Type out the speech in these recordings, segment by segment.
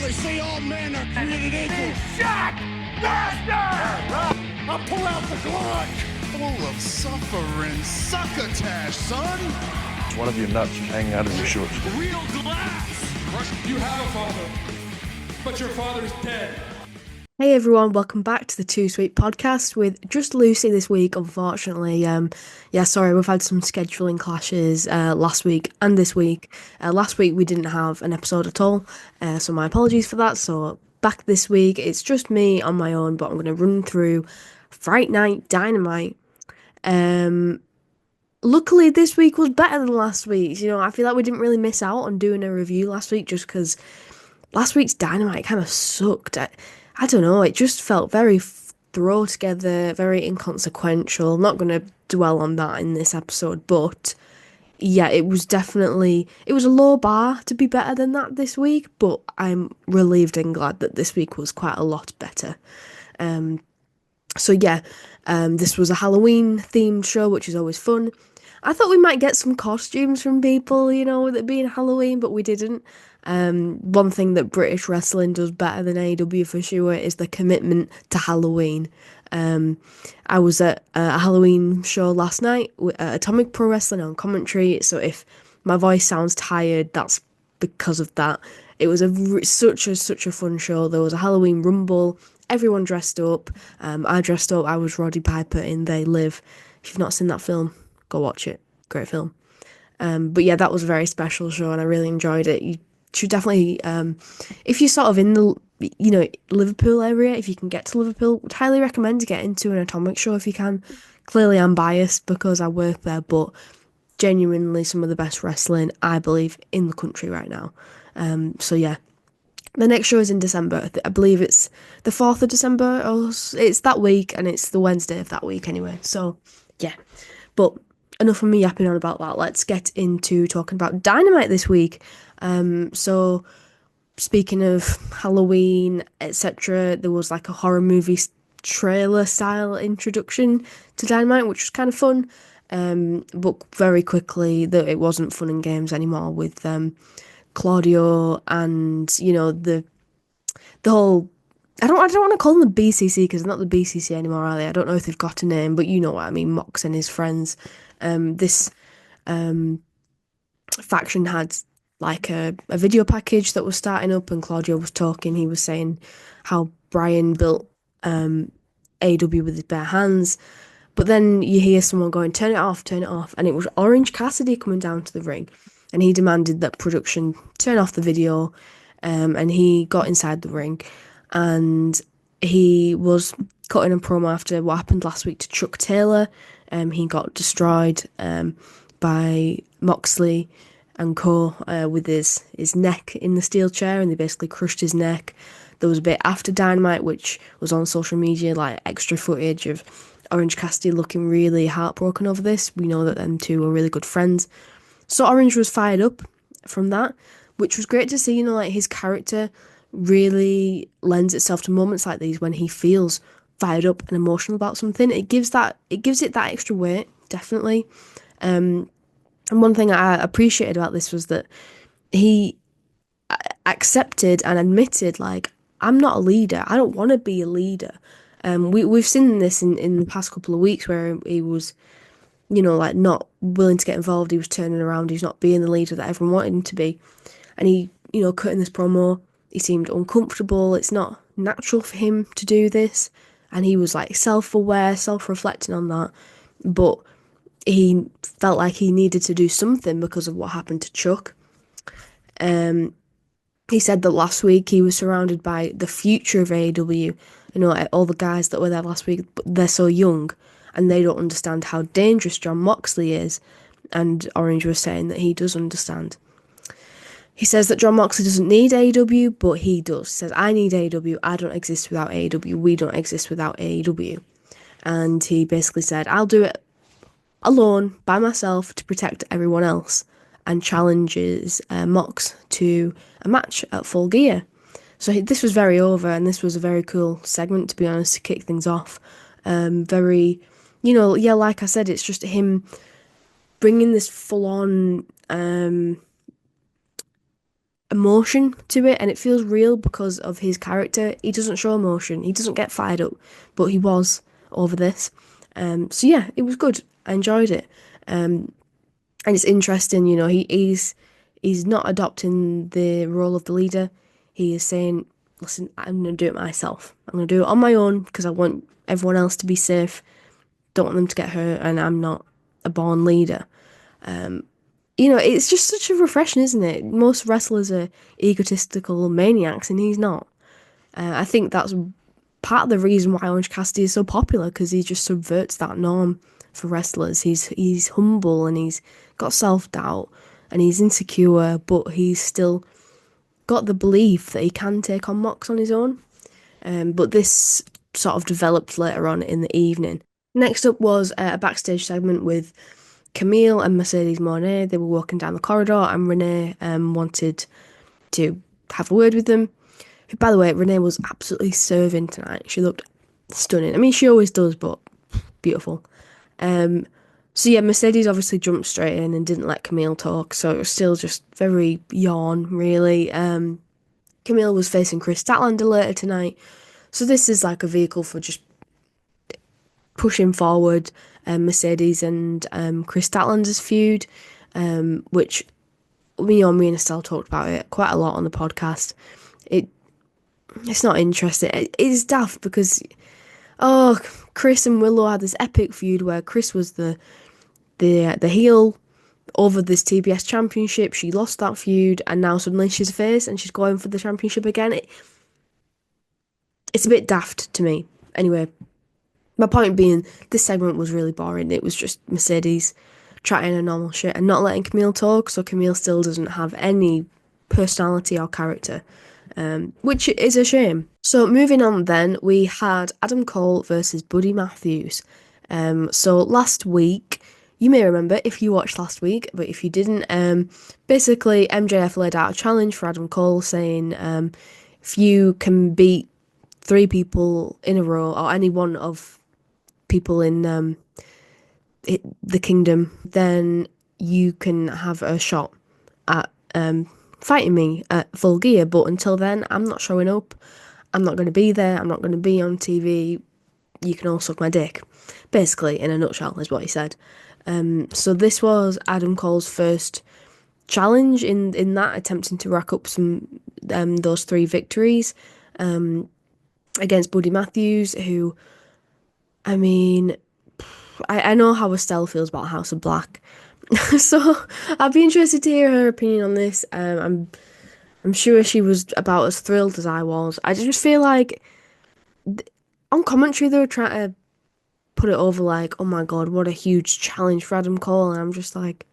They say all men are created equal. Shot! Master! I pull out the Glock. Full of suffering succotash, son. One of your nuts is hanging out of your shorts. Real glass! You have a father, but your father's dead. Hey everyone, welcome back to the Too Sweet podcast with just Lucy this week, unfortunately. Sorry, we've had some scheduling clashes last week and this week. Last week we didn't have an episode at all, so my apologies for that. So back this week, it's just me on my own, but I'm going to run through Fright Night Dynamite. Luckily this week was better than last week's. You know, I feel like we didn't really miss out on doing a review last week just because last week's Dynamite kind of sucked. I don't know, it just felt very throw together, very inconsequential. I'm not going to dwell on that in this episode, but yeah, it was a low bar to be better than that this week, but I'm relieved and glad that this week was quite a lot better. This was a Halloween themed show, which is always fun. I thought we might get some costumes from people, you know, with it being Halloween, but we didn't. One thing that British wrestling does better than AEW for sure is the commitment to Halloween. I was at a Halloween show last night at Atomic Pro Wrestling on commentary, so if my voice sounds tired, that's because of that. It was such a fun show. There was a Halloween Rumble, everyone dressed up. I dressed up, I was Roddy Piper in They Live. If you've not seen that film, go watch it. Great film. But yeah, that was a very special show and I really enjoyed it. You should definitely, if you're sort of in the, Liverpool area, if you can get to Liverpool, would highly recommend getting to an Atomic show if you can. Clearly I'm biased because I work there, but genuinely some of the best wrestling, I believe, in the country right now. The next show is in December. I believe it's the 4th of December, or it's that week, and it's the Wednesday of that week anyway. So, yeah. But enough of me yapping on about that. Let's get into talking about Dynamite this week. So, speaking of Halloween, etc., there was like a horror movie trailer style introduction to Dynamite, which was kind of fun. But very quickly, it wasn't fun and games anymore with Claudio and, you know, the whole, I don't want to call them the BCC because they're not the BCC anymore, are they? I don't know if they've got a name, but you know what I mean, Mox and his friends. This faction had like a video package that was starting up and Claudio was talking. He was saying how Brian built AEW with his bare hands, but then you hear someone going, turn it off, and it was Orange Cassidy coming down to the ring. And he demanded that production turn off the video, and he got inside the ring, and he was cutting a promo after what happened last week to Chuck Taylor. He got destroyed by Moxley and co. With his neck in the steel chair, and they basically crushed his neck. There was a bit after Dynamite, which was on social media, like extra footage of Orange Cassidy looking really heartbroken over this. We know that them two were really good friends. So Orange was fired up from that, which was great to see. You know, like his character really lends itself to moments like these when he feels fired up and emotional about something. It gives it that extra weight, definitely. And one thing I appreciated about this was that he accepted and admitted, like, I'm not a leader. I don't want to be a leader. We've seen this in the past couple of weeks where he was, you know, like not willing to get involved. He was turning around. He's not being the leader that everyone wanted him to be. And he, you know, cutting this promo, he seemed uncomfortable. It's not natural for him to do this. And he was like self-aware, self-reflecting on that. But he felt like he needed to do something because of what happened to Chuck. He said that last week he was surrounded by the future of AEW. You know, all the guys that were there last week, but they're so young. And they don't understand how dangerous Jon Moxley is. And Orange was saying that he does understand. He says that Jon Moxley doesn't need AEW, but he does. He says, I need AEW, I don't exist without AEW, we don't exist without AEW. And he basically said, I'll do it alone, by myself, to protect everyone else. And challenges Mox to a match at Full Gear. So this was very over, and this was a very cool segment, to be honest, to kick things off. Very... You know, yeah, like I said, it's just him bringing this full-on emotion to it, and it feels real because of his character. He doesn't show emotion, he doesn't get fired up, but he was over this. So yeah, it was good. I enjoyed it. And it's interesting, you know, he's not adopting the role of the leader. He is saying, listen, I'm going to do it myself. I'm going to do it on my own because I want everyone else to be safe. Don't want them to get hurt, and I'm not a born leader. You know, it's just such a refreshing, isn't it? Most wrestlers are egotistical maniacs, and he's not. I think that's part of the reason why Orange Cassidy is so popular, because he just subverts that norm for wrestlers. He's humble, and he's got self-doubt, and he's insecure, but he's still got the belief that he can take on Mox on his own. But this sort of developed later on in the evening. Next up was a backstage segment with Camille and Mercedes Moné. They were walking down the corridor, and Renee wanted to have a word with them. By the way, Renee was absolutely serving tonight. She looked stunning. I mean, she always does, but beautiful. So yeah, Mercedes obviously jumped straight in and didn't let Camille talk, so it was still just very yawn, really. Camille was facing Chris Statlander later tonight, so this is like a vehicle for just pushing forward Mercedes and Chris Statlander's feud, which me and Estelle talked about it quite a lot on the podcast. It's not interesting. It's daft because Chris and Willow had this epic feud where Chris was the heel over this TBS championship. She lost that feud, and now suddenly she's a face and she's going for the championship again. It's a bit daft to me. Anyway, my point being, this segment was really boring. It was just Mercedes chatting a normal shit and not letting Camille talk, so Camille still doesn't have any personality or character, which is a shame. So moving on then, we had Adam Cole versus Buddy Matthews. So last week, you may remember if you watched last week, but if you didn't, basically MJF laid out a challenge for Adam Cole saying, if you can beat 3 people in a row, or any one of people in the kingdom, then you can have a shot at fighting me at Full Gear. But until then, I'm not showing up. I'm not going to be there. I'm not going to be on TV. You can all suck my dick. Basically, in a nutshell, is what he said. So this was Adam Cole's first challenge in that, attempting to rack up some those 3 victories against Buddy Matthews, who, I mean, I know how Estelle feels about House of Black, so I'd be interested to hear her opinion on this. I'm sure she was about as thrilled as I was. I just feel like on commentary they were trying to put it over like, oh my god, what a huge challenge for Adam Cole, and I'm just like,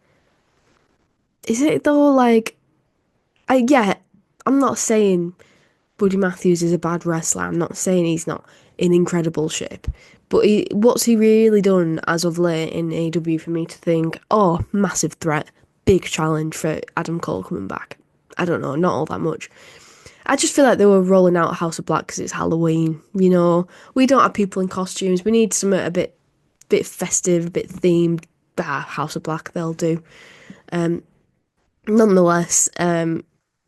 is it though? Like, I'm not saying Buddy Matthews is a bad wrestler. I'm not saying he's not in incredible shape, but what's he really done as of late in AEW for me to think, oh, massive threat, big challenge for Adam Cole coming back? I don't know, not all that much. I just feel like they were rolling out House of Black because it's Halloween, you know. We don't have people in costumes. We need something a bit festive, a bit themed. House of Black, they'll do. Nonetheless,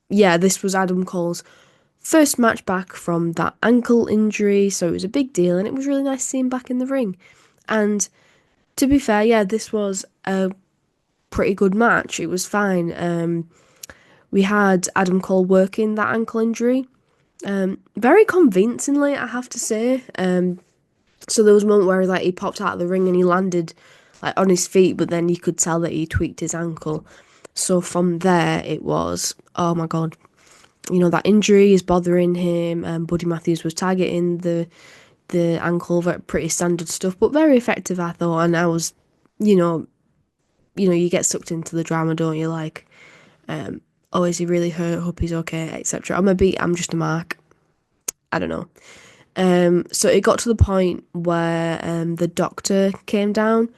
this was Adam Cole's first match back from that ankle injury, so it was a big deal, and it was really nice to see him back in the ring. And to be fair, this was a pretty good match. It was fine. We had Adam Cole working that ankle injury very convincingly, I have to say. So there was a moment where he popped out of the ring and he landed on his feet, but then you could tell that he tweaked his ankle. So from there, it was, oh my god, you know, that injury is bothering him. Buddy Matthews was targeting the ankle, pretty standard stuff, but very effective, I thought. And I was, you know, you get sucked into the drama, don't you? Like, oh, is he really hurt? Hope he's okay, etc. I'm just a mark. I don't know. So it got to the point where the doctor came down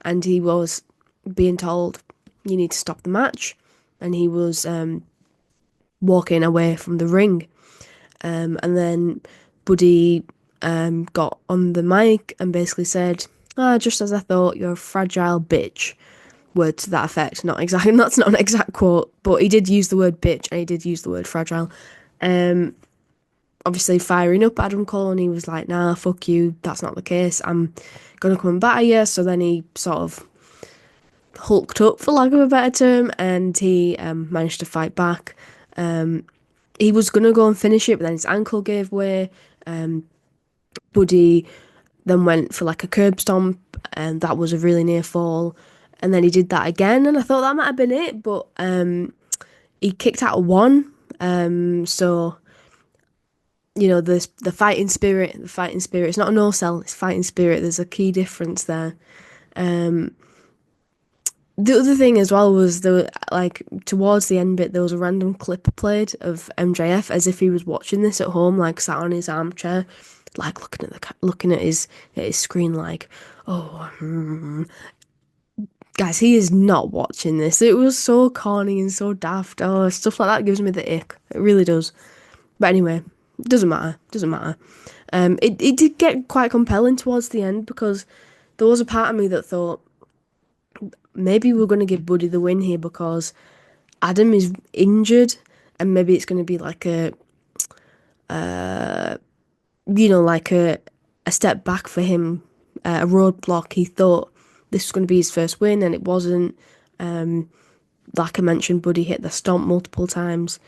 and he was being told, you need to stop the match. And he was walking away from the ring. And then Buddy got on the mic and basically said, just as I thought, you're a fragile bitch. word to that effect. Not exactly. That's not an exact quote, but he did use the word bitch and he did use the word fragile. Obviously firing up Adam Cole, and he was like, "Nah, fuck you. That's not the case. I'm gonna come and batter you." So then he sort of hulked up, for lack of a better term, and he managed to fight back. He was gonna go and finish it, but then his ankle gave way. Buddy then went for like a curb stomp, and that was a really near fall. And then he did that again, and I thought that might have been it, but he kicked out of one. So the fighting spirit. It's not a no sell. It's fighting spirit. There's a key difference there. The other thing as well was towards the end bit, there was a random clip played of MJF as if he was watching this at home, like sat on his armchair, like looking at his screen, like, guys, he is not watching this. It was so corny and so daft. Oh, stuff like that gives me the ick. It really does. But anyway, doesn't matter. It did get quite compelling towards the end because there was a part of me that thought, maybe we're going to give Buddy the win here because Adam is injured, and maybe it's going to be like a step back for him, a roadblock. He thought this was going to be his first win, and it wasn't. Like I mentioned, Buddy hit the stomp multiple times.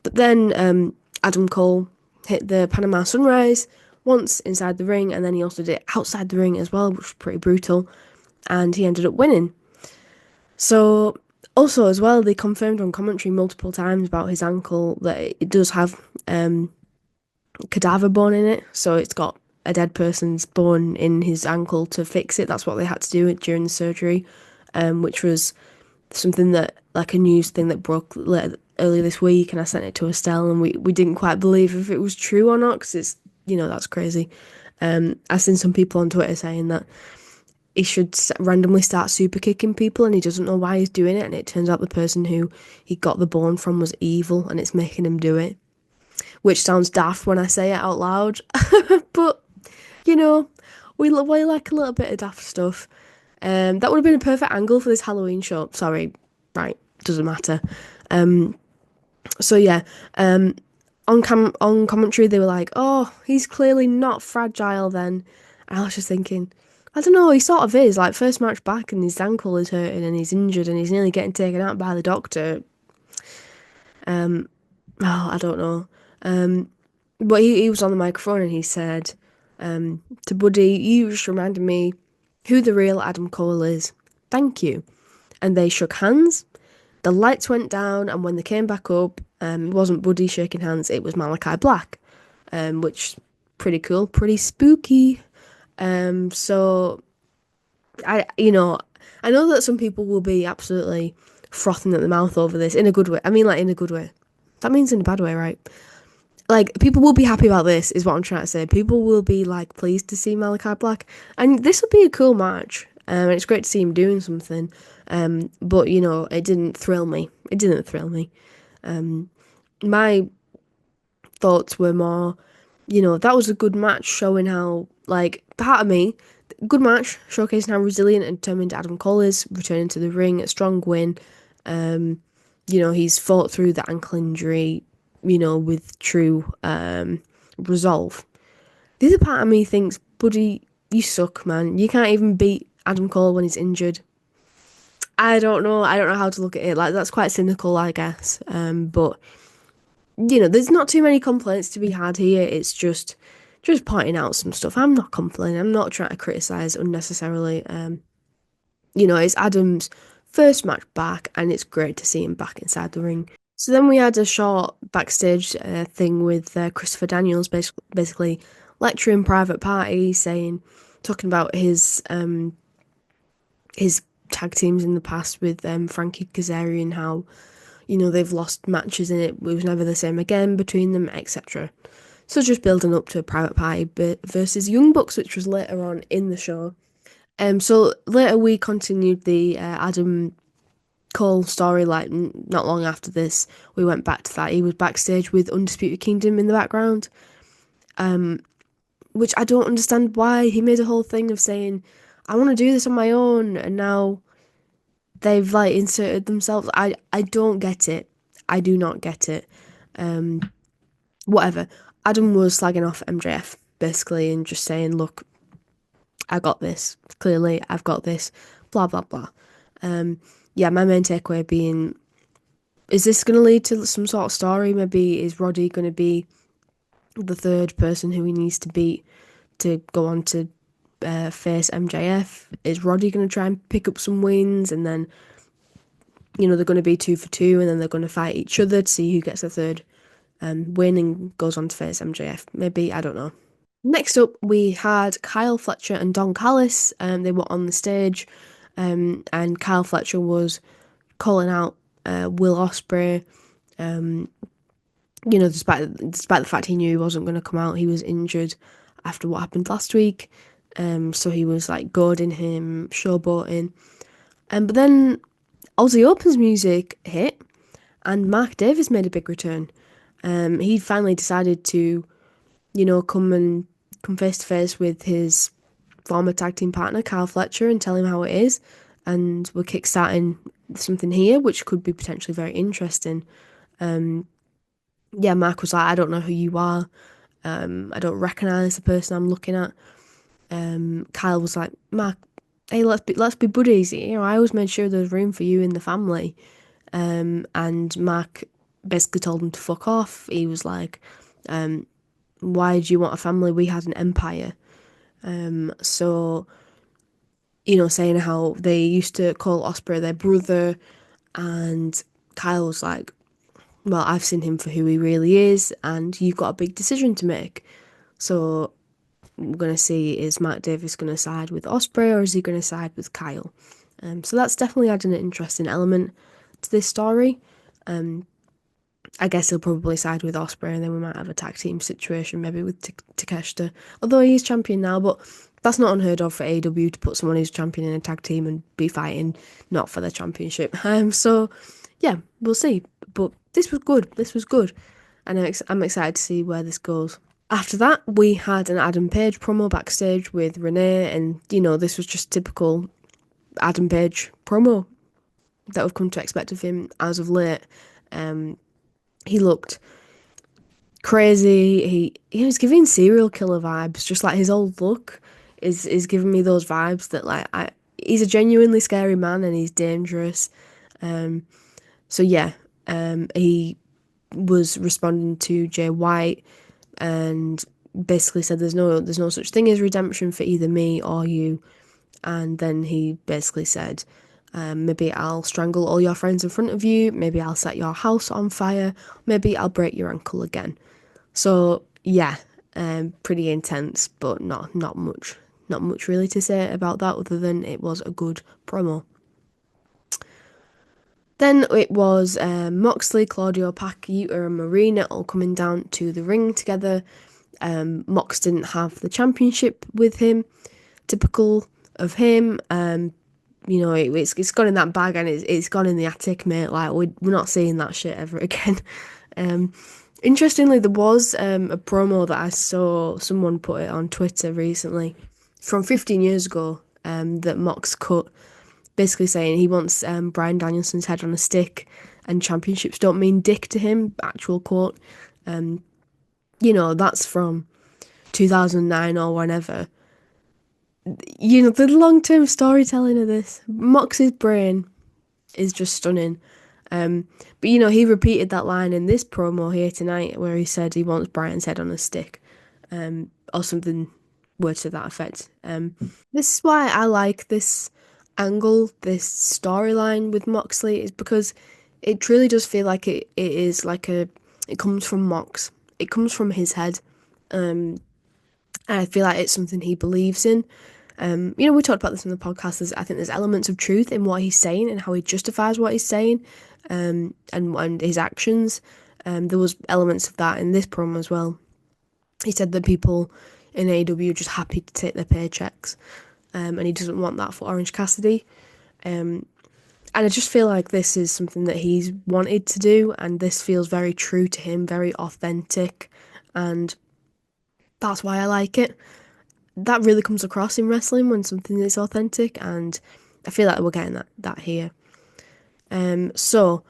But then Adam Cole hit the Panama Sunrise once inside the ring, and then he also did it outside the ring as well, which was pretty brutal. And he ended up winning. So, also as well, they confirmed on commentary multiple times about his ankle that it does have cadaver bone in it. So it's got a dead person's bone in his ankle to fix it. That's what they had to do during the surgery, which was something that, like a news thing that broke earlier this week, and I sent it to Estelle, and we didn't quite believe if it was true or not, because it's, that's crazy. I've seen some people on Twitter saying that he should randomly start super kicking people and he doesn't know why he's doing it, and it turns out the person who he got the bone from was evil and it's making him do it, which sounds daft when I say it out loud. But we like a little bit of daft stuff. That would have been a perfect angle for this Halloween show. Sorry, right, doesn't matter. So yeah, on commentary they were like, "Oh, he's clearly not fragile then," and I was just thinking, I don't know, he sort of is. Like, first match back and his ankle is hurting and he's injured and he's nearly getting taken out by the doctor. I don't know. But he was on the microphone and he said to Buddy, "You just reminded me who the real Adam Cole is. Thank you." And they shook hands. The lights went down, and when they came back up, it wasn't Buddy shaking hands, it was Malachi Black, which pretty cool, pretty spooky. So I know that some people will be absolutely frothing at the mouth over this in a good way. I mean, like, in a good way. That means in a bad way, right? Like, people will be happy about this, is what I'm trying to say. People will be, like, pleased to see Malachi Black. And this will be a cool match. And it's great to see him doing something. But, it didn't thrill me. My thoughts were more, that was a good match showing how, like, part of me, good match showcasing how resilient and determined Adam Cole is, returning to the ring, a strong win. He's fought through the ankle injury, with true resolve. The other part of me thinks, Buddy, you suck, man. You can't even beat Adam Cole when he's injured. I don't know how to look at it. Like, that's quite cynical, I guess. But there's not too many complaints to be had here. It's just pointing out some stuff. I'm not complaining. I'm not trying to criticise unnecessarily. It's Adam's first match back, and it's great to see him back inside the ring. So then we had a short backstage thing with Christopher Daniels, basically lecturing Private Party, talking about his tag teams in the past with Frankie Kazarian, how they've lost matches and it was never the same again between them, etc. So just building up to Private Party versus Young Bucks, which was later on in the show. So later we continued the Adam Cole story. Like, not long after this, we went back to that. He was backstage with Undisputed Kingdom in the background, which I don't understand why. He made a whole thing of saying, "I want to do this on my own," and now they've like inserted themselves. I don't get it. I do not get it. Whatever. Adam was slagging off MJF basically and just saying, look, I got this. Clearly, I've got this. Blah blah blah. Yeah, my main takeaway being, is this going to lead to some sort of story? Maybe is Roddy going to be the third person who he needs to beat to go on to face MJF? Is Roddy going to try and pick up some wins, and then, you know, they're going to be 2 for 2, and then they're going to fight each other to see who gets the third win and goes on to face MJF? Maybe, I don't know. Next up, we had Kyle Fletcher and Don Callis. They were on the stage, and Kyle Fletcher was calling out Will Ospreay. You know, despite the fact he knew he wasn't going to come out, he was injured after what happened last week. So he was like goading him, showboating. But then Aussie Open's music hit, and Mark Davis made a big return. He finally decided to, you know, come face to face with his former tag team partner, Kyle Fletcher, and tell him how it is. And we're kickstarting something here, which could be potentially very interesting. Yeah, Mark was like, I don't know who you are. I don't recognise the person I'm looking at. Kyle was like, Mark, hey, let's be buddies. You know, I always made sure there's room for you in the family. And Mark basically told him to fuck off. He was like, why do you want a family? We had an empire. So, you know, saying how they used to call Ospreay their brother, and Kyle was like, well, I've seen him for who he really is, and you've got a big decision to make. So we're going to see, is Mark Davis going to side with Ospreay, or is he going to side with Kyle? So that's definitely adding an interesting element to this story. I guess he'll probably side with Ospreay, and then we might have a tag team situation, maybe with Takeshita. Although he's champion now, but that's not unheard of for AEW to put someone who's champion in a tag team and be fighting not for the championship. So, yeah, we'll see. But this was good. This was good. And I'm excited to see where this goes. After that, we had an Adam Page promo backstage with Renee, and, you know, this was just typical Adam Page promo that we've come to expect of him as of late. He looked crazy. He was giving serial killer vibes. Just like his old look is giving me those vibes that, like, he's a genuinely scary man and he's dangerous. So yeah, he was responding to Jay White and basically said there's no such thing as redemption for either me or you. And then he basically said, maybe I'll strangle all your friends in front of you, maybe I'll set your house on fire, maybe I'll break your ankle again. So yeah, pretty intense, but not much really to say about that other than it was a good promo. Then it was Moxley, Claudio, Pac, Yuta and Marina all coming down to the ring together. Mox didn't have the championship with him, typical of him. You know, it's gone in that bag and it's gone in the attic, mate. Like, we're not seeing that shit ever again. Interestingly, there was a promo that I saw, someone put it on Twitter recently, from 15 years ago, that Mox cut, basically saying he wants Bryan Danielson's head on a stick and championships don't mean dick to him, actual quote. You know, that's from 2009 or whenever. You know, the long-term storytelling of this, Mox's brain is just stunning. But, you know, he repeated that line in this promo here tonight where he said he wants Bryan's head on a stick, or something word to that effect. This is why I like this angle, this storyline with Moxley, is because it truly does feel like it is like it comes from Mox. It comes from his head. And I feel like it's something he believes in. You know, we talked about this in the podcast. I think there's elements of truth in what he's saying and how he justifies what he's saying, and his actions. There was elements of that in this promo as well. He said that people in AEW are just happy to take their paychecks, and he doesn't want that for Orange Cassidy. And I just feel like this is something that he's wanted to do, and this feels very true to him, very authentic, and that's why I like it. That really comes across in wrestling when something is authentic, and I feel like we're getting that here. So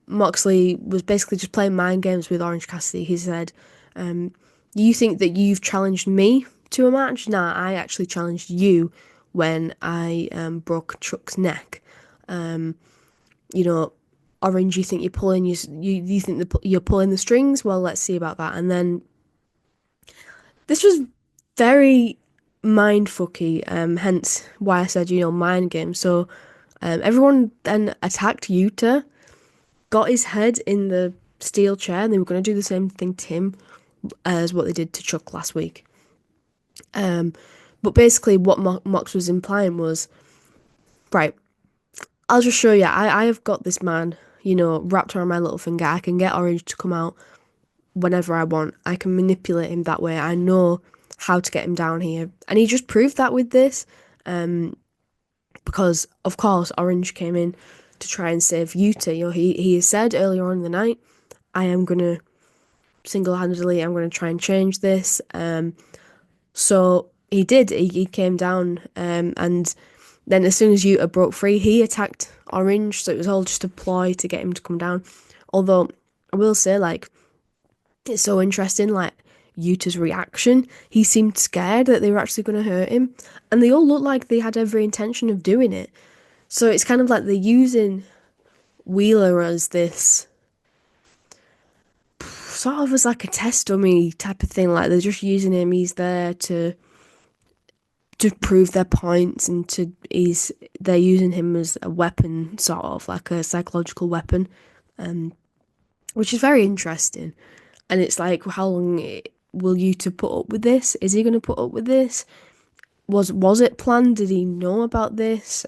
Moxley was basically just playing mind games with Orange Cassidy. He said, you think that you've challenged me to a match? Nah, I actually challenged you when I broke Chuck's neck. You know, Orange, you think you're pulling you think you're pulling the strings? Well, let's see about that. And then this was very mindfucky, hence why I said, mind game. So everyone then attacked Yuta, got his head in the steel chair, and they were going to do the same thing to him as what they did to Chuck last week. But basically what Mox was implying was, right, I'll just show you, I have got this man, wrapped around my little finger. I can get Orange to come out whenever I want. I can manipulate him that way. I know how to get him down here. And he just proved that with this. Because, of course, Orange came in to try and save Yuta. He said earlier on in the night, I am going to single-handedly, I'm going to try and change this. So he did. He came down, and then as soon as Yuta broke free, he attacked Orange. So it was all just a ploy to get him to come down. Although, I will say, it's so interesting, Yuta's reaction. He seemed scared that they were actually going to hurt him. And they all looked like they had every intention of doing it. So it's kind of like they're using Wheeler as this sort of as like a test dummy type of thing. Like they're just using him. He's there to prove their points, and they're using him as a weapon, sort of like a psychological weapon, which is very interesting. And it's like, how long will Yuta put up with this? Is he going to put up with this? Was it planned? Did he know about this?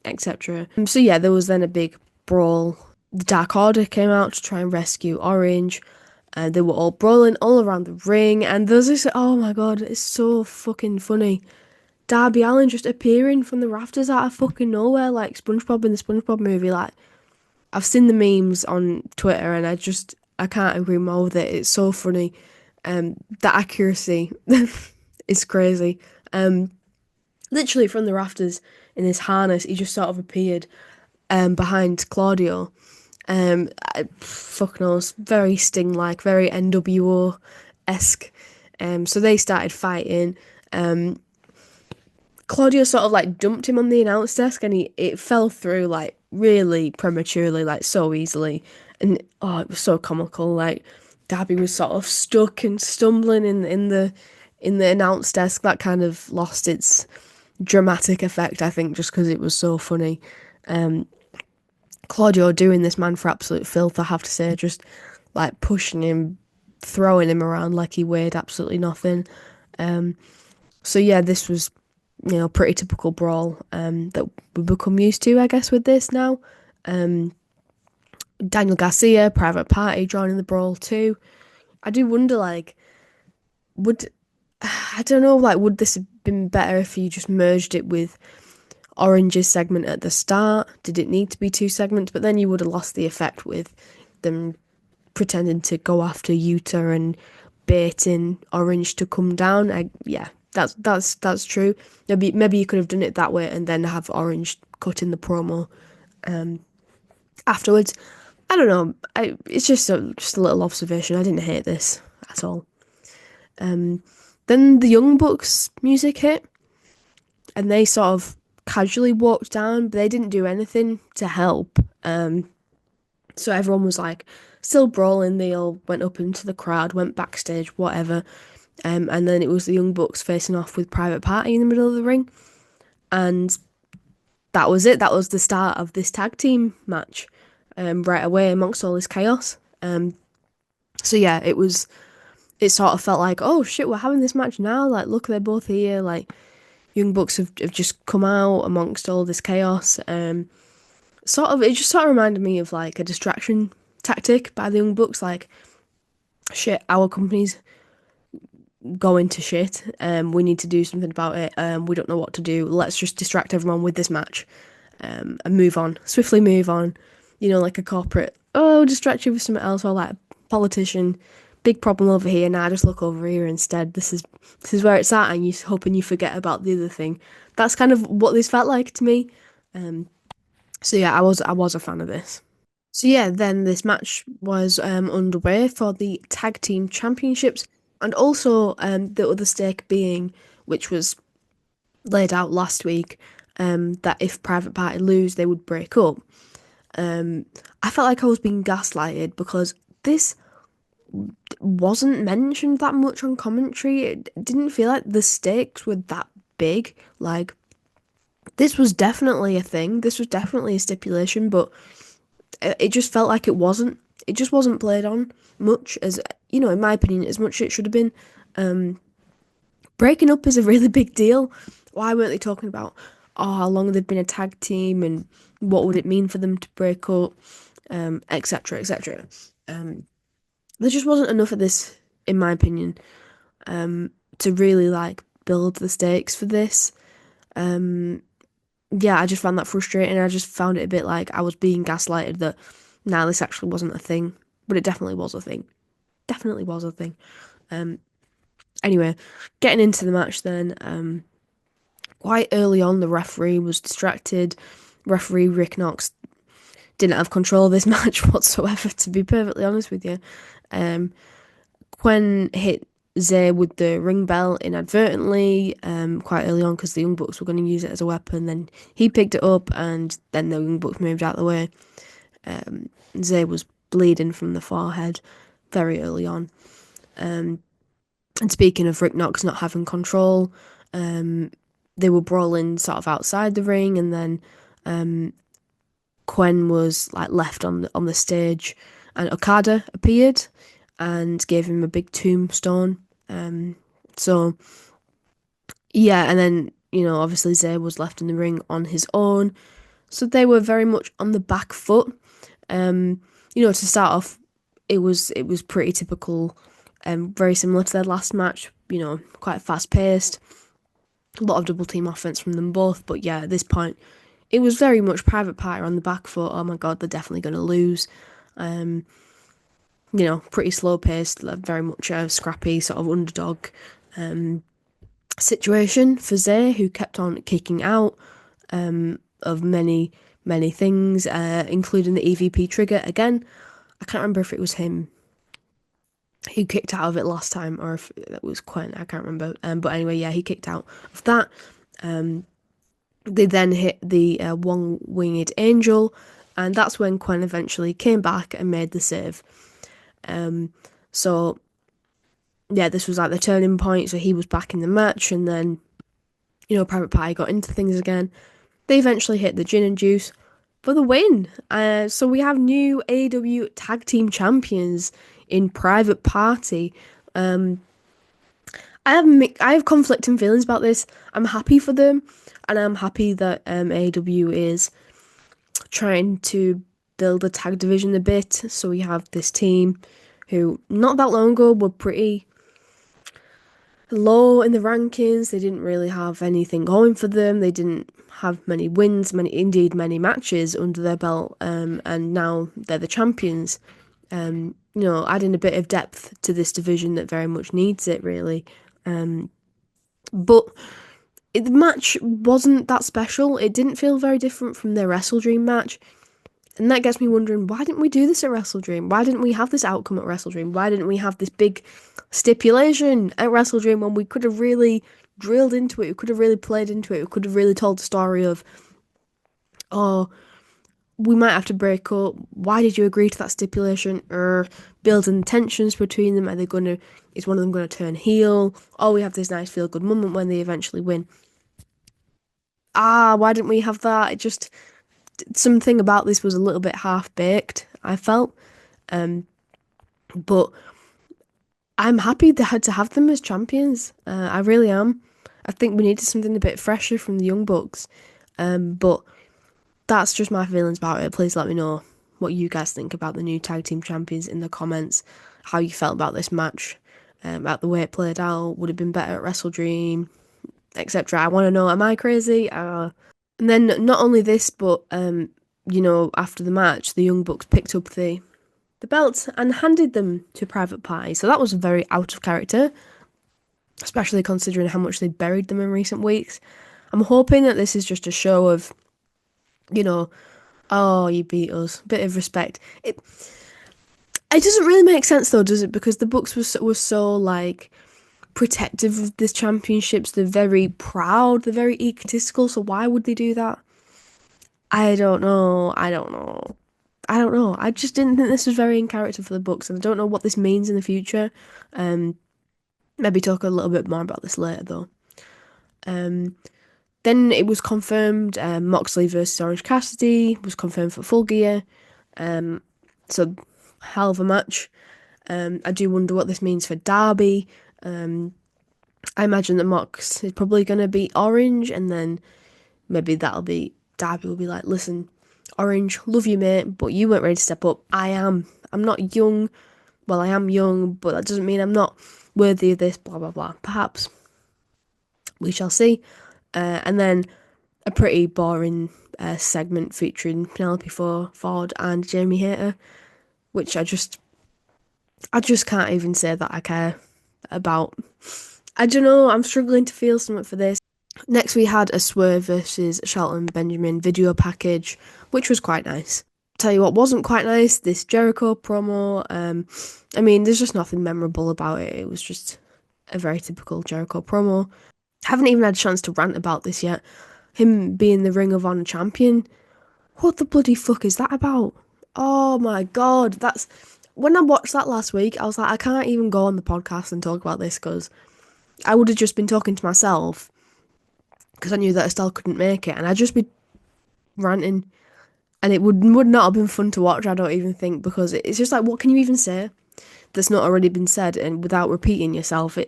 Etc. So yeah, there was then a big brawl. The Dark Order came out to try and rescue Orange. They were all brawling all around the ring, and there's this, oh my god, it's so fucking funny. Darby Allin just appearing from the rafters out of fucking nowhere, like SpongeBob in the SpongeBob movie. Like, I've seen the memes on Twitter, and I can't agree more with it. It's so funny. The accuracy is crazy. Literally from the rafters in his harness, he just sort of appeared behind Claudio. Fuck knows, very Sting-like, very NWO-esque. So they started fighting. Claudio sort of dumped him on the announce desk, and it fell through really prematurely, so easily. And it was so comical. Darby was sort of stuck and stumbling in the announce desk. That kind of lost its dramatic effect, I think, just because it was so funny. Claudio doing this man for absolute filth, I have to say, just pushing him, throwing him around like he weighed absolutely nothing. So yeah, this was, pretty typical brawl that we've become used to, I guess, with this now. Daniel Garcia, Private Party joining the brawl too. I do wonder, would this have been better if you just merged it with Orange's segment at the start? Did it need to be two segments? But then you would have lost the effect with them pretending to go after Yuta and baiting Orange to come down. That's true. Maybe you could have done it that way and then have Orange cut in the promo afterwards. I don't know. It's just a little observation. I didn't hate this at all. Then the Young Bucks music hit, and they sort of casually walked down, but they didn't do anything to help. So everyone was still brawling. They all went up into the crowd, went backstage, whatever. And then it was the Young Bucks facing off with Private Party in the middle of the ring. And that was it. That was the start of this tag team match right away amongst all this chaos. So yeah, it sort of felt like, oh shit, we're having this match now. Look, they're both here. Young Bucks have just come out amongst all this chaos. It just sort of reminded me of a distraction tactic by the Young Bucks. Shit, our company's going to shit. We need to do something about it. We don't know what to do. Let's just distract everyone with this match and move on. Swiftly move on. Like a corporate, distract you with something else, or a politician. Big problem over here. Now just look over here instead. This is where it's at, and you're hoping you forget about the other thing. That's kind of what this felt like to me. So yeah, I was a fan of this. So yeah, then this match was underway for the tag team championships, and also the other stake being, which was laid out last week, that if Private Party lose, they would break up. Um, I felt like I was being gaslighted because this wasn't mentioned that much on commentary. It didn't feel like the stakes were that big. Like, this was definitely a thing. This was definitely a stipulation, but it just felt like it wasn't. It just wasn't played on much as, in my opinion, as much as it should have been. Breaking up is a really big deal. Why weren't they talking about, how long they've been a tag team and what would it mean for them to break up, etc., etc. There just wasn't enough of this, in my opinion, to really like build the stakes for this. Yeah, I just found that frustrating. I just found it a bit like I was being gaslighted that now this actually wasn't a thing, but it definitely was a thing. Definitely was a thing. Anyway, getting into the match then. Quite early on, the referee was distracted. Referee Rick Knox didn't have control of this match whatsoever, to be perfectly honest with you. Quen hit Zay with the ring bell inadvertently quite early on because the Young Bucks were going to use it as a weapon. Then he picked it up and then the Young Bucks moved out of the way. Zay was bleeding from the forehead very early on. And speaking of Rick Knox not having control, they were brawling sort of outside the ring, and then Quen was like left on the stage, and Okada appeared and gave him a big tombstone. So yeah, and then obviously Zay was left in the ring on his own, so they were very much on the back foot. To start off, it was pretty typical, very similar to their last match. Quite fast paced, a lot of double team offense from them both. But yeah, at this point, it was very much Private Party on the back foot. Oh my god, they're definitely going to lose. Pretty slow paced, very much a scrappy sort of underdog situation for Zay, who kept on kicking out of many, many things, including the EVP trigger again. I can't remember if it was him who kicked out of it last time or if that was Quen. I can't remember. But anyway, yeah, he kicked out of that. They then hit the one-winged angel, and that's when Quen eventually came back and made the save. So yeah, this was like the turning point. So he was back in the match, and then Private Party got into things again. They eventually hit the gin and juice for the win. So we have new AEW tag team champions in Private Party. I have conflicting feelings about this. I'm happy for them, and I'm happy that AEW is trying to build a tag division a bit. So we have this team who not that long ago were pretty low in the rankings. They didn't really have anything going for them. They didn't have many wins, many matches under their belt, and now they're the champions. Adding a bit of depth to this division that very much needs it, really. But the match wasn't that special. It didn't feel very different from their Wrestle Dream match. And that gets me wondering, why didn't we do this at Wrestle Dream? Why didn't we have this outcome at Wrestle Dream? Why didn't we have this big stipulation at Wrestle Dream when we could have really drilled into it? We could have really played into it. We could have really told the story of, oh, we might have to break up. Why did you agree to that stipulation? Or building tensions between them. Is one of them going to turn heel? Oh, we have this nice feel-good moment when they eventually win. Why didn't we have that? It just, something about this was a little bit half-baked, I felt. But I'm happy they had to have them as champions. I really am. I think we needed something a bit fresher from the Young Bucks. But that's just my feelings about it. Please let me know what you guys think about the new tag team champions in the comments. How you felt about this match, about the way it played out. Would it have been better at Wrestle Dream, etc. I want to know, am I crazy? And then not only this, but after the match, the Young Bucks picked up the belts and handed them to Private Party. So that was very out of character, especially considering how much they buried them in recent weeks. I'm hoping that this is just a show of, Oh, you beat us. Bit of respect. It doesn't really make sense though, does it? Because the books were so like protective of this championships. They're very proud. They're very egotistical. So why would they do that? I don't know. I don't know. I don't know. I just didn't think this was very in character for the books, and I don't know what this means in the future. Um, Maybe talk a little bit more about this later though. Um, then it was confirmed Moxley versus Orange Cassidy was confirmed for Full Gear. So hell of a match. I do wonder what this means for Darby. I imagine that Mox is probably going to be Orange, and then maybe that'll be Darby will be like, listen, Orange, love you, mate, but you weren't ready to step up. I am. I'm not young. Well, I am young, but that doesn't mean I'm not worthy of this, blah, blah, blah. Perhaps. We shall see. And then a pretty boring segment featuring Penelope Ford and Jamie Hayter, which I just can't even say that I care about. I don't know, I'm struggling to feel something for this. Next we had a Swerve versus Shelton Benjamin video package, which was quite nice. Tell you what wasn't quite nice, this Jericho promo. I mean, there's just nothing memorable about it. It was just a very typical Jericho promo. Haven't even had a chance to rant about this yet. Him being the Ring of Honor champion. What the bloody fuck is that about? Oh my god, that's... When I watched that last week, I was like, I can't even go on the podcast and talk about this because I would have just been talking to myself because I knew that Estelle couldn't make it, and I'd just be ranting, and it would not have been fun to watch, I don't even think, because it's just like, what can you even say that's not already been said, and without repeating yourself?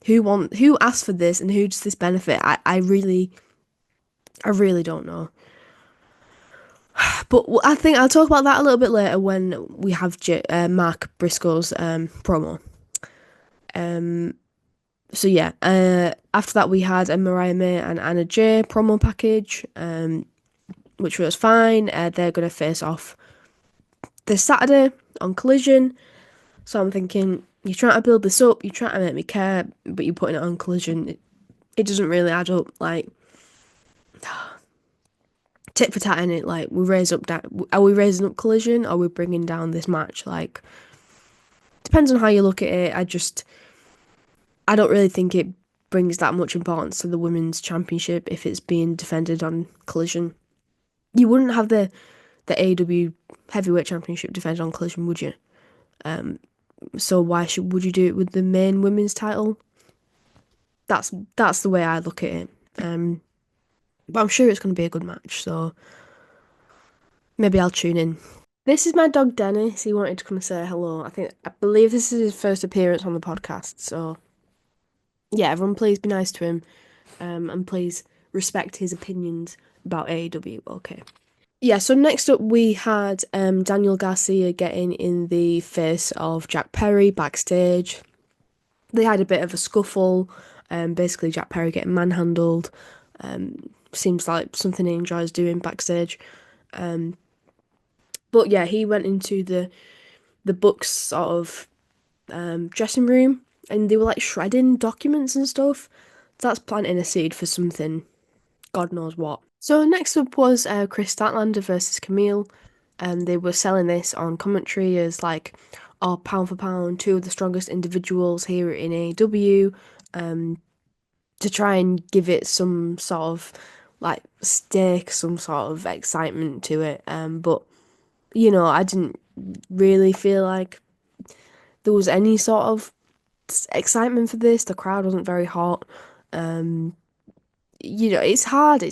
Who asked for this, and who does this benefit? I really don't know. But I think I'll talk about that a little bit later when we have Mark Briscoe's promo. So yeah, after that we had a Mariah May and Anna Jay promo package, which was fine. They're going to face off this Saturday on Collision. So I'm thinking, you're trying to build this up, you're trying to make me care, but you're putting it on Collision. It doesn't really add up. Like, tit for tat in it. Like, are we raising up Collision, or are we bringing down this match? Like, depends on how you look at it. I don't really think it brings that much importance to the women's championship if it's being defended on Collision. You wouldn't have the AEW heavyweight championship defended on Collision, would you? So why would you do it with the main women's title? That's the way I look at it. But I'm sure it's going to be a good match, so maybe I'll tune in. This is my dog Dennis. He wanted to come and say hello. I believe this is his first appearance on the podcast, so yeah, everyone please be nice to him, and please respect his opinions about AEW. Okay. Yeah, so next up we had Daniel Garcia getting in the face of Jack Perry backstage. They had a bit of a scuffle, basically Jack Perry getting manhandled. Seems like something he enjoys doing backstage. But yeah, he went into the Bucks sort of dressing room, and they were like shredding documents and stuff. That's planting a seed for something, God knows what. So next up was Chris Statlander versus Camille. They were selling this on commentary as like, oh, pound for pound, two of the strongest individuals here in AEW, to try and give it some sort of like stake, some sort of excitement to it. But you know, I didn't really feel like there was any sort of excitement for this. The crowd wasn't very hot. You know, it's hard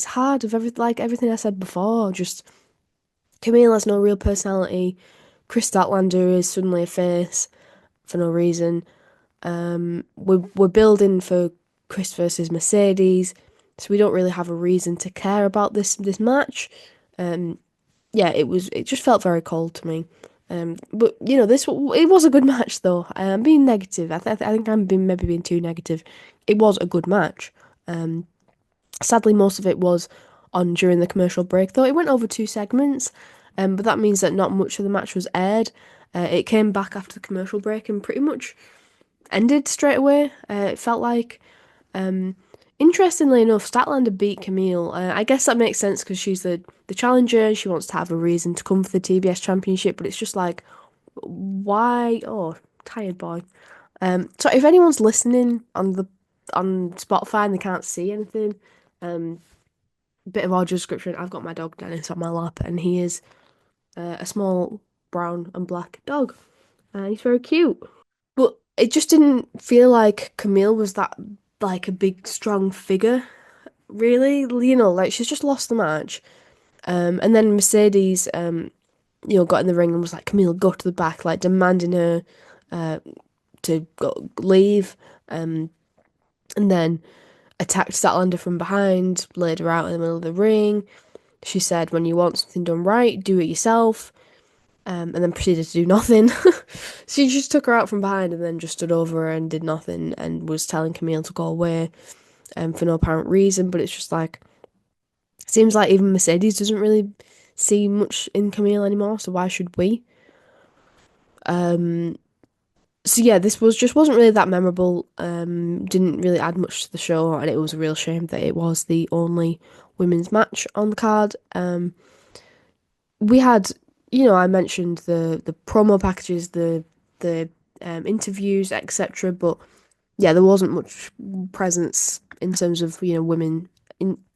of everything I said before. Just Camille has no real personality. Chris Statlander is suddenly a face for no reason. We're building for Chris versus Mercedes, so we don't really have a reason to care about this match. Yeah, it just felt very cold to me. But you know, it was a good match though. I'm being negative. I think I'm maybe being too negative. It was a good match. Sadly, most of it was on during the commercial break, though it went over 2 segments. But that means that not much of the match was aired. It came back after the commercial break and pretty much ended straight away. It felt like Interestingly enough, Statlander beat Camille. I guess that makes sense because she's the challenger and she wants to have a reason to come for the TBS championship. But it's just like, why? Oh, tired boy. So if anyone's listening on Spotify and they can't see anything, bit of audio description. I've got my dog Dennis on my lap, and he is a small brown and black dog, and he's very cute. But it just didn't feel like Camille was that like a big strong figure, really. You know, like she's just lost the match. And then Mercedes, got in the ring and was like, Camille, go to the back, like demanding her to leave. And then attacked Statlander from behind, laid her out in the middle of the ring. She said, when you want something done right, do it yourself. And then proceeded to do nothing. She just took her out from behind and then just stood over her and did nothing and was telling Camille to go away for no apparent reason. But it's just like, seems like even Mercedes doesn't really see much in Camille anymore, so why should we? So yeah, this wasn't really that memorable. Didn't really add much to the show, and it was a real shame that it was the only women's match on the card. We had, I mentioned the promo packages, the interviews, etc. But yeah, there wasn't much presence in terms of women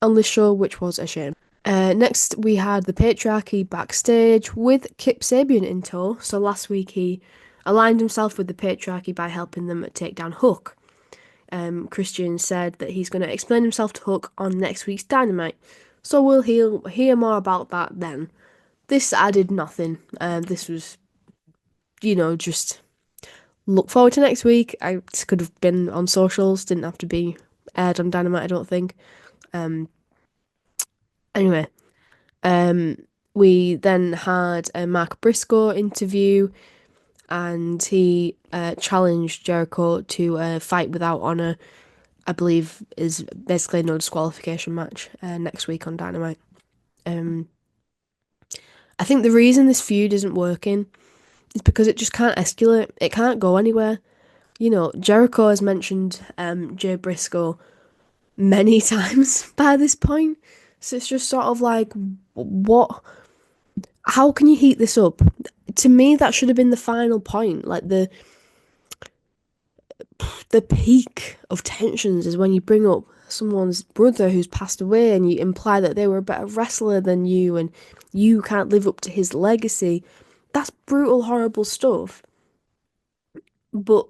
on this show, which was a shame. Next, we had the patriarchy backstage with Kip Sabian in tow. So last week he aligned himself with the patriarchy by helping them take down Hook. Christian said that he's going to explain himself to Hook on next week's Dynamite. So we'll hear more about that then. This added nothing. This was, just look forward to next week. This could have been on socials, didn't have to be aired on Dynamite, I don't think. Anyway, we then had a Mark Briscoe interview, and he challenged Jericho to a fight without honor. I believe is basically no disqualification match next week on Dynamite. I think the reason this feud isn't working is because it just can't escalate. It can't go anywhere. Jericho has mentioned Jay Briscoe many times by this point. So it's just sort of like, what? How can you heat this up? To me, that should have been the final point. Like the peak of tensions is when you bring up someone's brother who's passed away and you imply that they were a better wrestler than you and you can't live up to his legacy. That's brutal, horrible stuff. But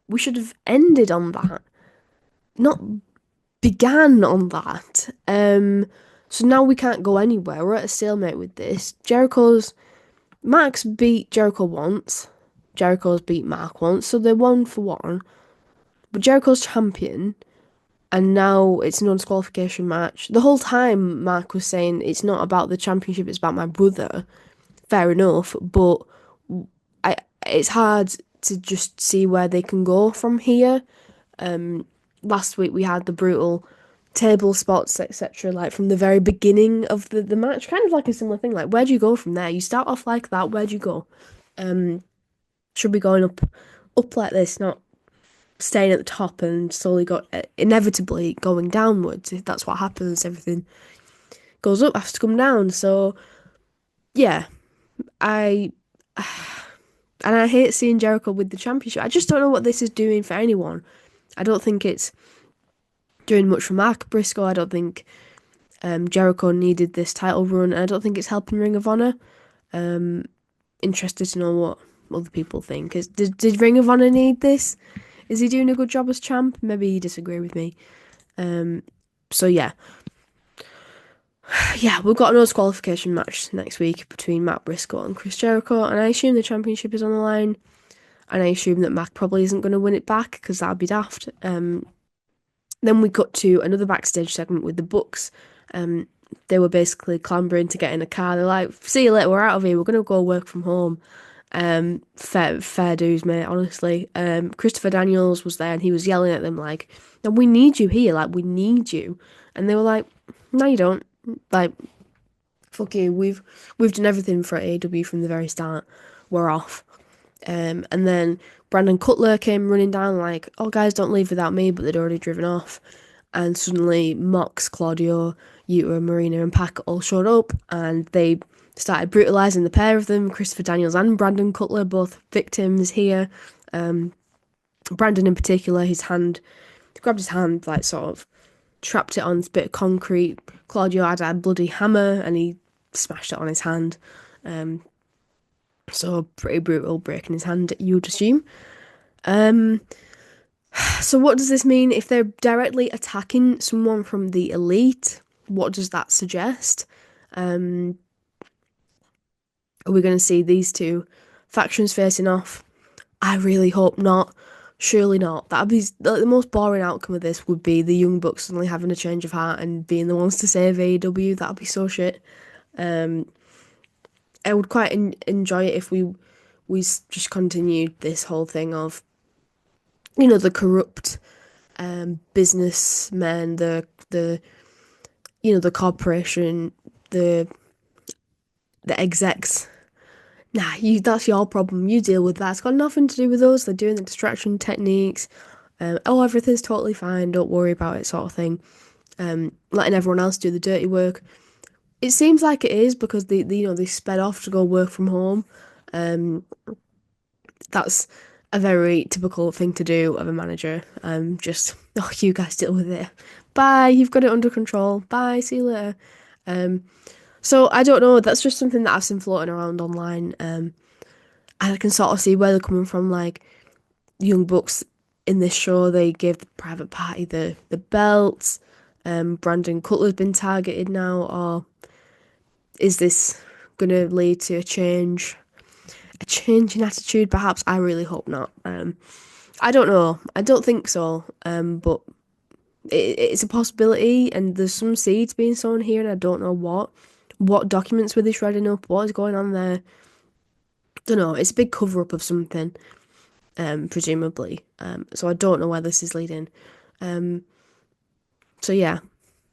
we should have ended on that, not began on that. So now we can't go anywhere. We're at a stalemate with this. Mark's beat Jericho once. Jericho's beat Mark once, so they're 1-1. But Jericho's champion, and now it's a non-disqualification match. The whole time Mark was saying it's not about the championship, it's about my brother. Fair enough, but it's hard to just see where they can go from here. Last week we had the brutal table spots, etc., like from the very beginning of the match, kind of like a similar thing. Like, where do you go from there? You start off like that, where do you go? Should be going up like this, not staying at the top and slowly inevitably going downwards. If that's what happens, everything goes up, has to come down. So yeah, I hate seeing Jericho with the championship. I just don't know what this is doing for anyone. I don't think it's doing much for Mark Briscoe. I don't think Jericho needed this title run, and I don't think it's helping Ring of Honor. Interested to know what other people think. Did Ring of Honor need this? Is he doing a good job as champ? Maybe you disagree with me. So yeah. Yeah, we've got a no-disqualification match next week between Matt Briscoe and Chris Jericho, and I assume the championship is on the line, and I assume that Mac probably isn't going to win it back, because that'd be daft. Then we got to another backstage segment with the Bucks. They were basically clambering to get in a car. They're like, see you later, we're out of here, we're going to go work from home. Fair dues, mate, honestly. Christopher Daniels was there and he was yelling at them like, no, we need you here, like, we need you. And they were like, no, you don't. Like, fuck you, we've done everything for AEW from the very start. We're off. And then Brandon Cutler came running down like, oh, guys, don't leave without me, but they'd already driven off. and suddenly Mox, Claudio, Yuta, Marina, and Pac all showed up, and they started brutalizing the pair of them. Christopher Daniels and Brandon Cutler, both victims here. Brandon in particular, his hand, he grabbed his hand, like sort of trapped it on a bit of concrete. Claudio had a bloody hammer and he smashed it on his hand. So pretty brutal, breaking his hand, you'd assume. So what does this mean? If they're directly attacking someone from the elite, what does that suggest? Are we going to see these two factions facing off? I really hope not. Surely not. That'd be the most boring outcome of this would be the Young Bucks suddenly having a change of heart and being the ones to save AEW. That'd be so shit. I would quite enjoy it if we just continued this whole thing of, you know, the corrupt businessmen, the you know, the corporation, the execs. Nah, that's your problem. You deal with that. It's got nothing to do with us. They're doing the distraction techniques. Everything's totally fine. Don't worry about it, sort of thing. Letting everyone else do the dirty work. It seems like it is because they sped off to go work from home. That's a very typical thing to do of a manager. You guys deal with it. Bye. You've got it under control. Bye. See you later. So I don't know, that's just something that I've seen floating around online, and I can sort of see where they're coming from. Like, Young Bucks in this show, they gave the Private Party the belts. Brandon Cutler's been targeted now, or is this going to lead to a change in attitude? Perhaps. I really hope not. I don't know. I don't think so. But it's a possibility, and there's some seeds being sown here, and I don't know what documents were they shredding up, what is going on there. Don't know. It's a big cover up of something, presumably. So I don't know where this is leading. So yeah,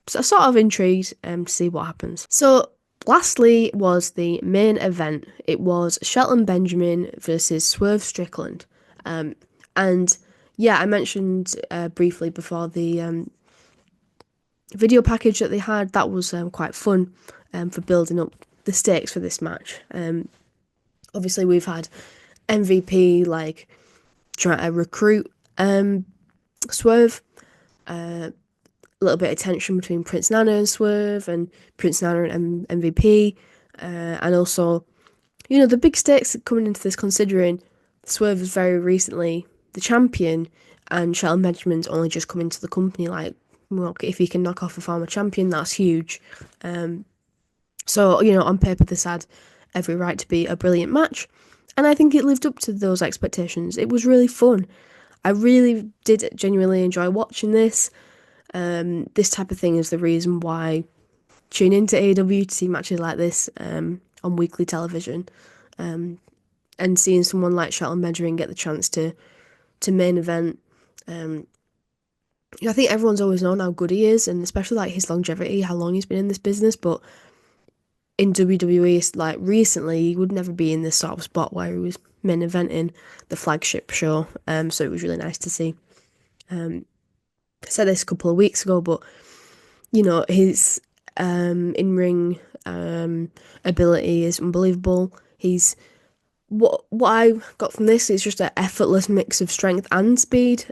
so I'm sort of intrigued to see what happens. So lastly was the main event. It was Shelton Benjamin versus Swerve Strickland. And yeah, I mentioned briefly before the video package that they had. That was quite fun for building up the stakes for this match. Obviously, we've had MVP like trying to recruit Swerve. A little bit of tension between Prince Nana and Swerve, and Prince Nana and MVP, and also, you know, the big stakes coming into this, considering Swerve was very recently the champion, and Shelton Benjamin's only just come into the company. Like, well, if he can knock off a former champion, that's huge. So, you know, on paper, this had every right to be a brilliant match, and I think it lived up to those expectations. It was really fun. I really did genuinely enjoy watching this. This type of thing is the reason why I tune into AEW, to see matches like this on weekly television, and seeing someone like Shelton Benjamin get the chance to main event. I think everyone's always known how good he is, and especially like his longevity, how long he's been in this business. But in WWE, like recently, he would never be in this sort of spot where he was main eventing the flagship show. So it was really nice to see. I said this a couple of weeks ago, but you know, his in-ring ability is unbelievable. He's what I got from this is just an effortless mix of strength and speed.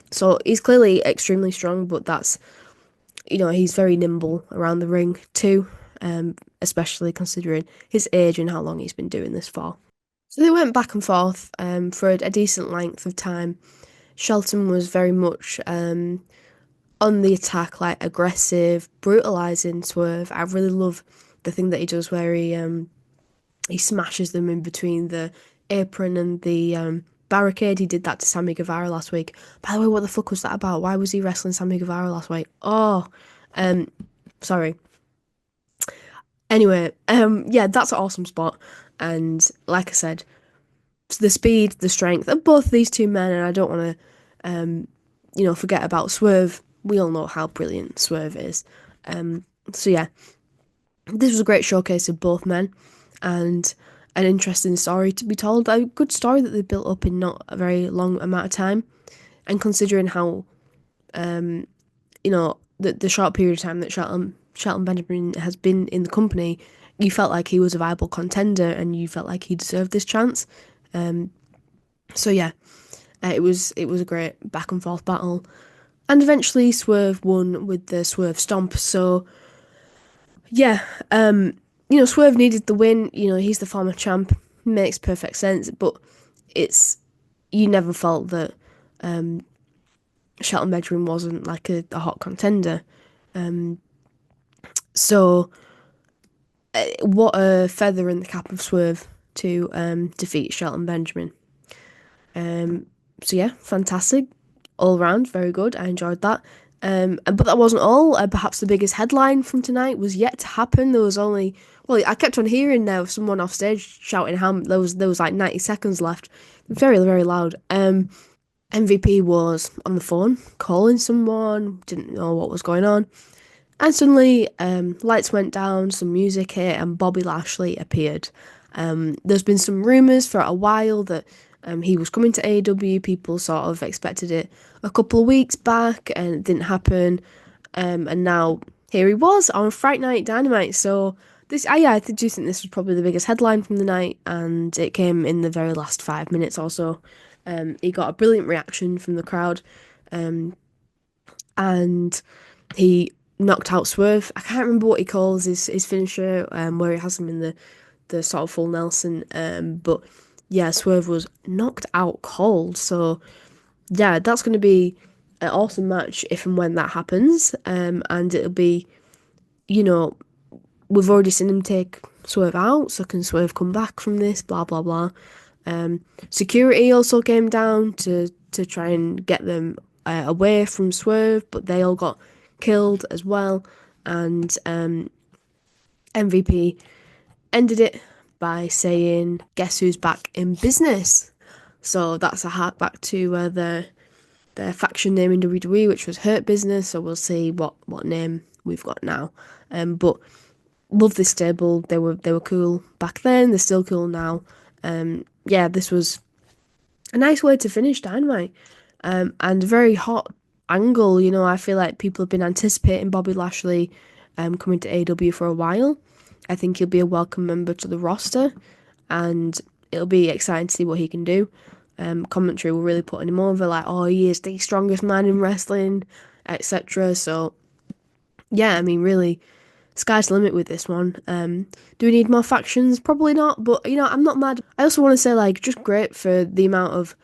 So he's clearly extremely strong, but that's, you know, he's very nimble around the ring too, especially considering his age and how long he's been doing this for. So they went back and forth for a decent length of time. Shelton was very much on the attack, like aggressive, brutalizing Swerve. I really love the thing that he does where he smashes them in between the apron and the barricade. He did that to Sammy Guevara last week. By the way, what the fuck was that about? Why was he wrestling Sammy Guevara last week? Sorry. Anyway, yeah, that's an awesome spot. And like I said, the speed, the strength of both these two men, and I don't want to, forget about Swerve. We all know how brilliant Swerve is. So yeah, this was a great showcase of both men, and an interesting story to be told. A good story that they built up in not a very long amount of time, and considering how the short period of time that Shelton Benjamin has been in the company, you felt like he was a viable contender and you felt like he deserved this chance. So yeah, it was a great back and forth battle, and eventually Swerve won with the Swerve Stomp. So yeah, Swerve needed the win. He's the former champ, makes perfect sense. But you never felt that Shelton Benjamin wasn't like a hot contender. So what a feather in the cap of Swerve to defeat Shelton Benjamin. So yeah, fantastic. All round, very good. I enjoyed that. But that wasn't all. Perhaps the biggest headline from tonight was yet to happen. There was only... Well, I kept on hearing now someone off stage shouting how there was like 90 seconds left. Very, very loud. MVP was on the phone, calling someone, didn't know what was going on. And suddenly, lights went down, some music hit, and Bobby Lashley appeared. There's been some rumours for a while that he was coming to AEW. People sort of expected it a couple of weeks back, and it didn't happen. And now here he was on Fright Night Dynamite. So I do think this was probably the biggest headline from the night, and it came in the very last 5 minutes or so. He got a brilliant reaction from the crowd, and he knocked out Swerve. I can't remember what he calls his finisher, where he has him in the sort of full Nelson. But yeah, Swerve was knocked out cold. So yeah, that's going to be an awesome match if and when that happens. And it'll be, we've already seen him take Swerve out, so can Swerve come back from this? Blah blah blah. Security also came down to try and get them away from Swerve, but they all got killed as well. And MVP ended it by saying, "Guess who's back in business?" So that's a hark back to their faction name in WWE, which was Hurt Business. So we'll see what name we've got now. But love this stable. They were cool back then. They're still cool now. Yeah, this was a nice way to finish Dynamite. And a very hot angle. I feel like people have been anticipating Bobby Lashley coming to AEW for a while. I think he'll be a welcome member to the roster, and it'll be exciting to see what he can do. Commentary will really put him over, like, oh, he is the strongest man in wrestling, etc. So, yeah, I mean, really, sky's the limit with this one. Do we need more factions? Probably not, but, I'm not mad. I also want to say, like, just great for the amount of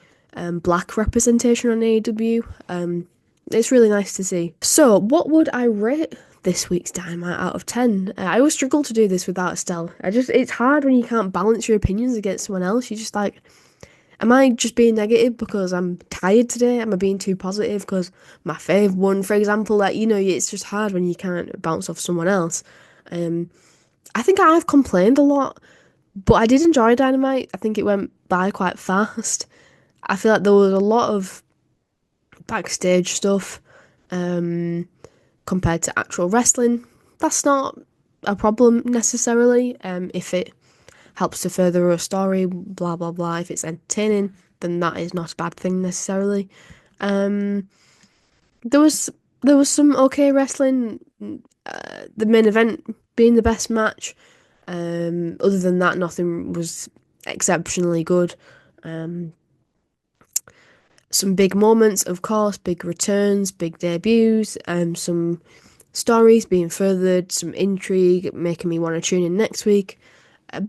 black representation on AEW. It's really nice to see. So, what would I rate this week's Dynamite out of 10? I always struggle to do this without Estelle. It's hard when you can't balance your opinions against someone else. You're just like, am I just being negative because I'm tired today? Am I being too positive because my fave won, for example? Like, it's just hard when you can't bounce off someone else. I think I've complained a lot, but I did enjoy Dynamite. I think it went by quite fast. I feel like there was a lot of backstage stuff compared to actual wrestling. That's not a problem necessarily. If it helps to further a story, blah blah blah. If it's entertaining, then that is not a bad thing necessarily. There was some okay wrestling. The main event being the best match. Other than that, nothing was exceptionally good. Some big moments, of course, big returns, big debuts, some stories being furthered, some intrigue, making me want to tune in next week.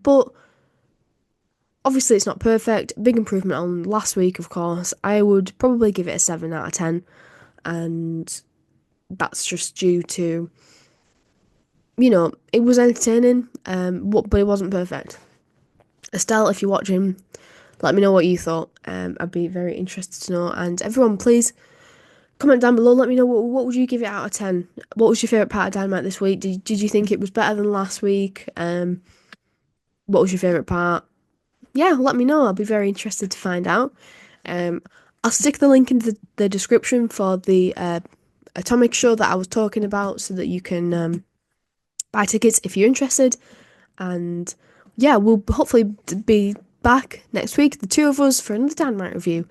But obviously it's not perfect. Big improvement on last week, of course. I would probably give it a 7 out of 10. And that's just due to, it was entertaining, but it wasn't perfect. Estelle, if you're watching, let me know what you thought. I'd be very interested to know. And everyone, please comment down below. Let me know what would you give it out of 10. What was your favourite part of Dynamite this week? Did you think it was better than last week? What was your favourite part? Yeah, let me know. I'll be very interested to find out. I'll stick the link in the description for the Atomic show that I was talking about, so that you can buy tickets if you're interested. And yeah, we'll hopefully be back next week, the two of us, for another Dynamite review.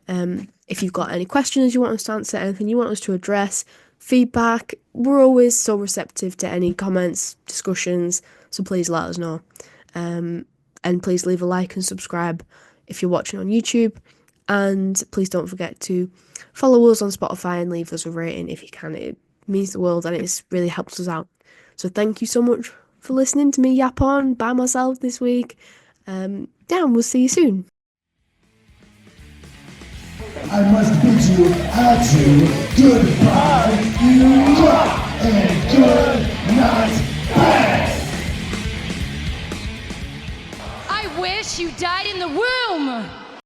If you've got any questions you want us to answer, anything you want us to address, feedback. We're always so receptive to any comments, discussions, so please let us know. And please leave a like and subscribe if you're watching on YouTube. And please don't forget to follow us on Spotify and leave us a rating if you can. It means the world and it really helps us out. So thank you so much for listening to me yap on by myself this week. We'll see you soon. I must bid you adieu, goodbye, you rock and